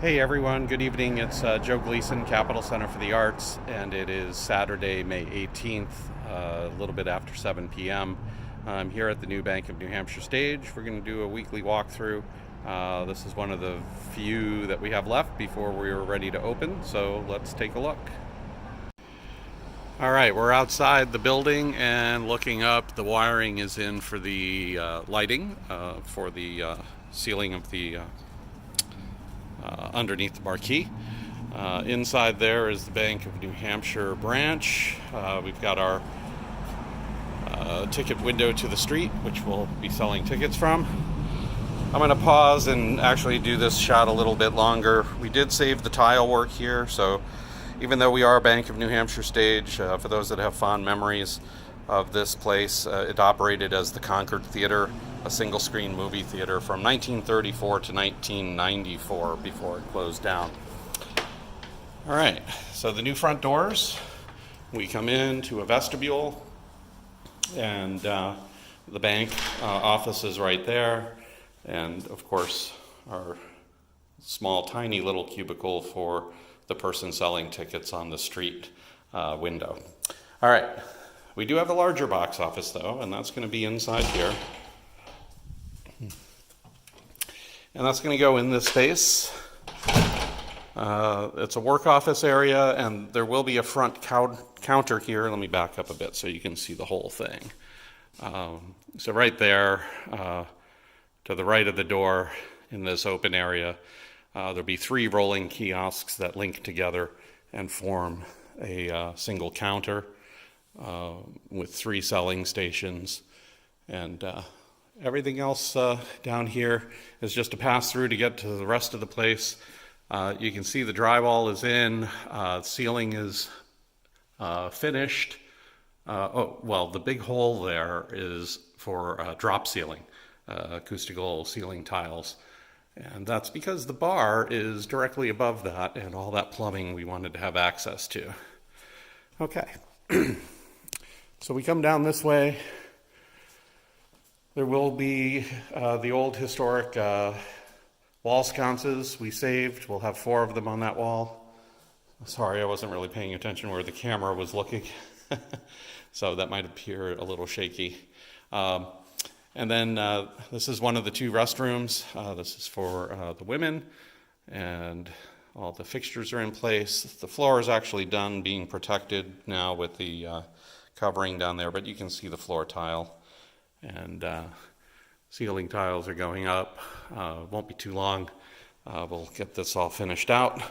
Hey everyone, good evening. It's Joe Gleason, Capital Center for the Arts, and it is Saturday, May 18th, a little bit after 7 p.m. I'm here at the new Bank of New Hampshire stage. We're going to do a weekly walkthrough. This is one of the few that we have left before we're ready to open, so let's take a look. All right, we're outside the building and looking up. The wiring is in for the lighting for the ceiling of the underneath the marquee. Inside there is the Bank of New Hampshire branch. We've got our ticket window to the street, which we'll be selling tickets from. I'm going to pause and actually do this shot a little bit longer. We did save the tile work here, so even though we are a Bank of New Hampshire stage, for those that have fond memories of this place, it operated as the Concord Theater, a single-screen movie theater from 1934 to 1994 before it closed down. All right, so the new front doors, we come into a vestibule, and the bank office is right there, and of course our small, tiny little cubicle for the person selling tickets on the street window. All right, we do have a larger box office though, and that's going to be inside here. And that's going to go in this space. It's a work office area, and there will be a front counter here. Let me back up a bit so you can see the whole thing. So right there, to the right of the door in this open area, there'll be 3 rolling kiosks that link together and form a single counter with 3 selling stations. And everything else down here is just a pass-through to get to the rest of the place. You can see the drywall is in, ceiling is finished. The big hole there is for drop ceiling, acoustical ceiling tiles. And that's because the bar is directly above that, and all that plumbing we wanted to have access to. Okay, so we come down this way. There will be the old historic wall sconces we saved. We'll have 4 of them on that wall. Sorry, I wasn't really paying attention where the camera was looking, so that might appear a little shaky. And then this is one of the 2 restrooms. This is for the women, and all the fixtures are in place. The floor is actually done being protected now with the covering down there, but you can see the floor tile. And ceiling tiles are going up. Won't be too long. We'll get this all finished out.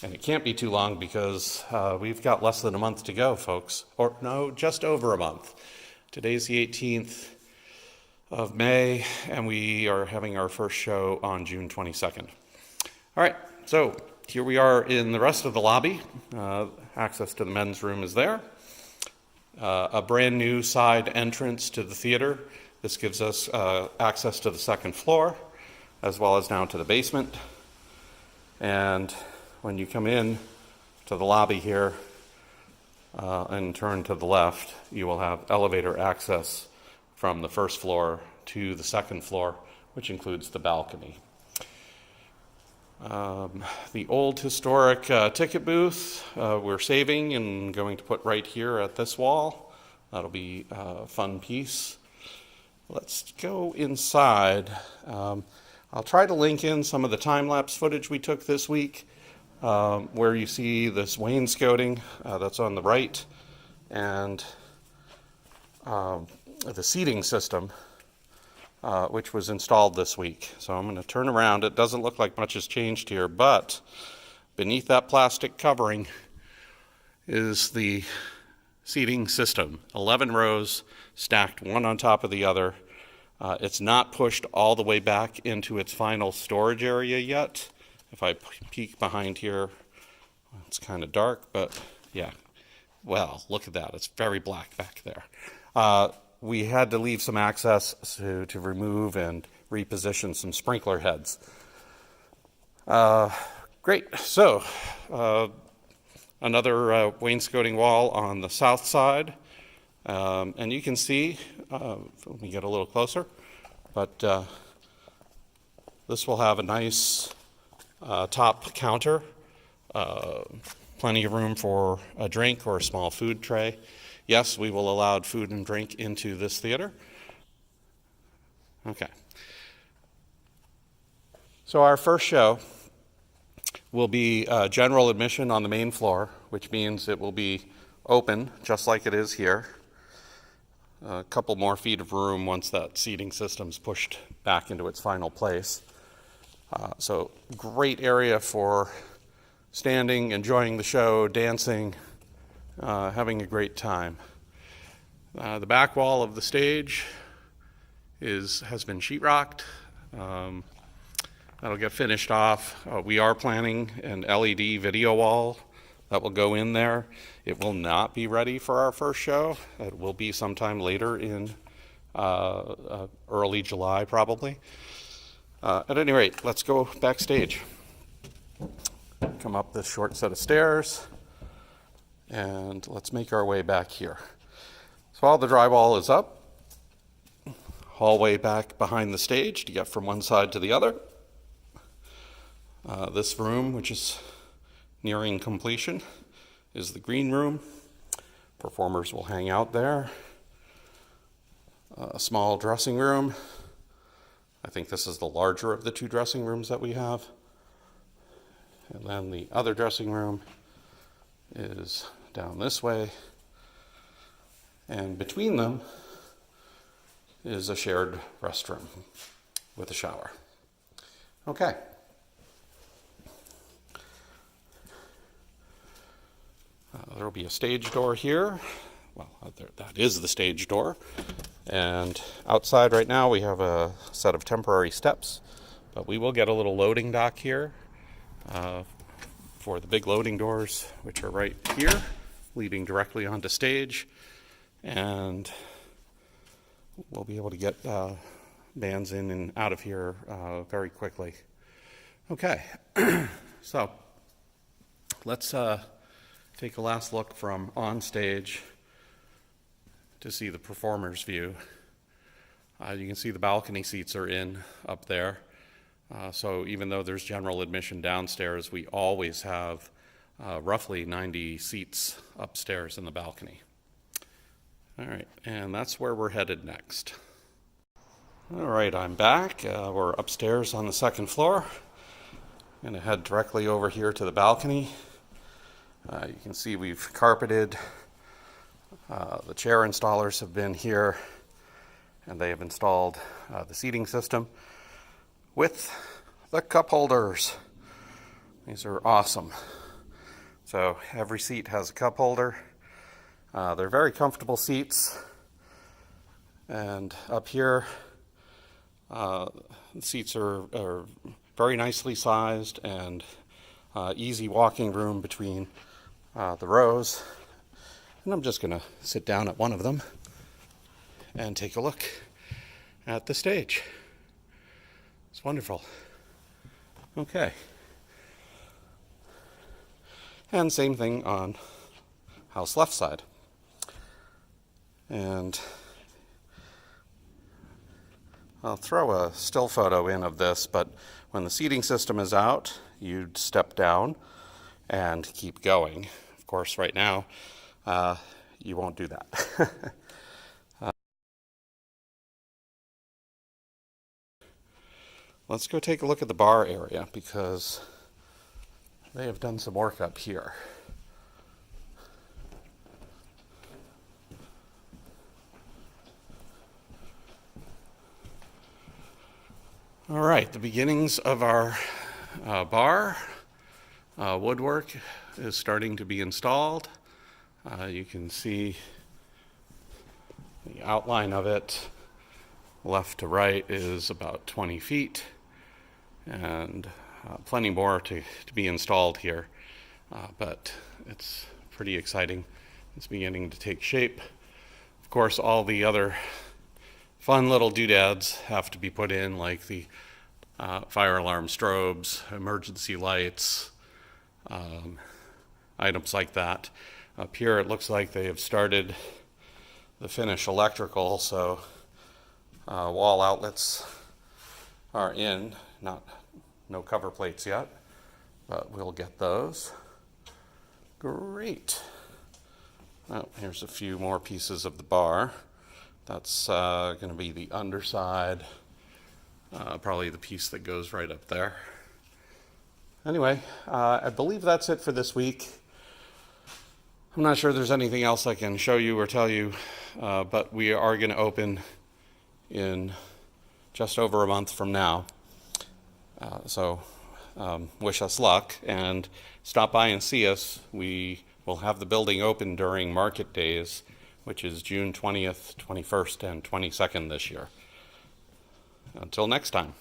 And it can't be too long because we've got less than a month to go, folks. Or no, just over a month. Today's the 18th of May, and we are having our first show on June 22nd. All right, so here we are in the rest of the lobby. Access to the men's room is there. A brand new side entrance to the theater. This gives us access to the 2nd floor, as well as down to the basement. And when you come in to the lobby here and turn to the left, you will have elevator access from the 1st floor to the 2nd floor, which includes the balcony. The old historic ticket booth we're saving and going to put right here at this wall. That'll be a fun piece. Let's go inside. I'll try to link in some of the time-lapse footage we took this week, where you see this wainscoting that's on the right, and the seating system, which was installed this week. So I'm going to turn around. It doesn't look like much has changed here, but beneath that plastic covering is the seating system. 11 rows stacked one on top of the other. It's not pushed all the way back into its final storage area yet. If I peek behind here, it's kind of dark, but yeah. Well, look at that. It's very black back there. We had to leave some access to remove and reposition some sprinkler heads. Great. So another wainscoting wall on the south side. And you can see, let me get a little closer, but this will have a nice top counter. Plenty of room for a drink or a small food tray. Yes, we will allow food and drink into this theater. Okay. So our first show will be general admission on the main floor, which means it will be open just like it is here. A couple more feet of room once that seating system's pushed back into its final place. So great area for standing, enjoying the show, dancing, having a great time. The back wall of the stage has been sheetrocked. That'll get finished off. We are planning an LED video wall that will go in there. It will not be ready for our first show. It will be sometime later in early July, probably. At any rate, let's go backstage. Come up this short set of stairs, and let's make our way back here. So all the drywall is up. Hallway back behind the stage to get from one side to the other. This room, which is nearing completion, is the green room. Performers will hang out there. A small dressing room. I think this is the larger of the two dressing rooms that we have. And then the other dressing room is down this way. And between them is a shared restroom with a shower. Okay. There will be a stage door here. Well, that is the stage door. And outside right now we have a set of temporary steps, but we will get a little loading dock here for the big loading doors, which are right here, leading directly onto stage. And we'll be able to get bands in and out of here very quickly. Okay, so let's take a last look from on stage to see the performer's view. You can see the balcony seats are in up there. So even though there's general admission downstairs, we always have roughly 90 seats upstairs in the balcony. All right, and that's where we're headed next. All right, I'm back. We're upstairs on the second floor. I'm going to head directly over here to the balcony. You can see we've carpeted. The chair installers have been here, and they have installed the seating system with the cup holders. These are awesome. So every seat has a cup holder. They're very comfortable seats. And up here, the seats are very nicely sized and easy walking room between the rows. And I'm just going to sit down at one of them and take a look at the stage. It's wonderful. Okay. And same thing on house left side. And I'll throw a still photo in of this, but when the seating system is out, you'd step down and keep going. Of course, right now, you won't do that. Let's go take a look at the bar area because they have done some work up here. All right, the beginnings of our bar. Woodwork is starting to be installed. You can see the outline of it. Left to right is about 20 feet, and plenty more to be installed here. But it's pretty exciting. It's beginning to take shape. Of course, all the other fun little doodads have to be put in, like the fire alarm strobes, emergency lights, items like that. Up here it looks like they have started the finish electrical, so wall outlets are in, no cover plates yet. but we'll get those. Great. Oh, here's a few more pieces of the bar. That's going to be the underside, probably the piece that goes right up there. Anyway, I believe that's it for this week. I'm not sure there's anything else I can show you or tell you, but we are going to open in just over a month from now. So wish us luck and stop by and see us. We will have the building open during market days, which is June 20th, 21st, and 22nd this year. Until next time.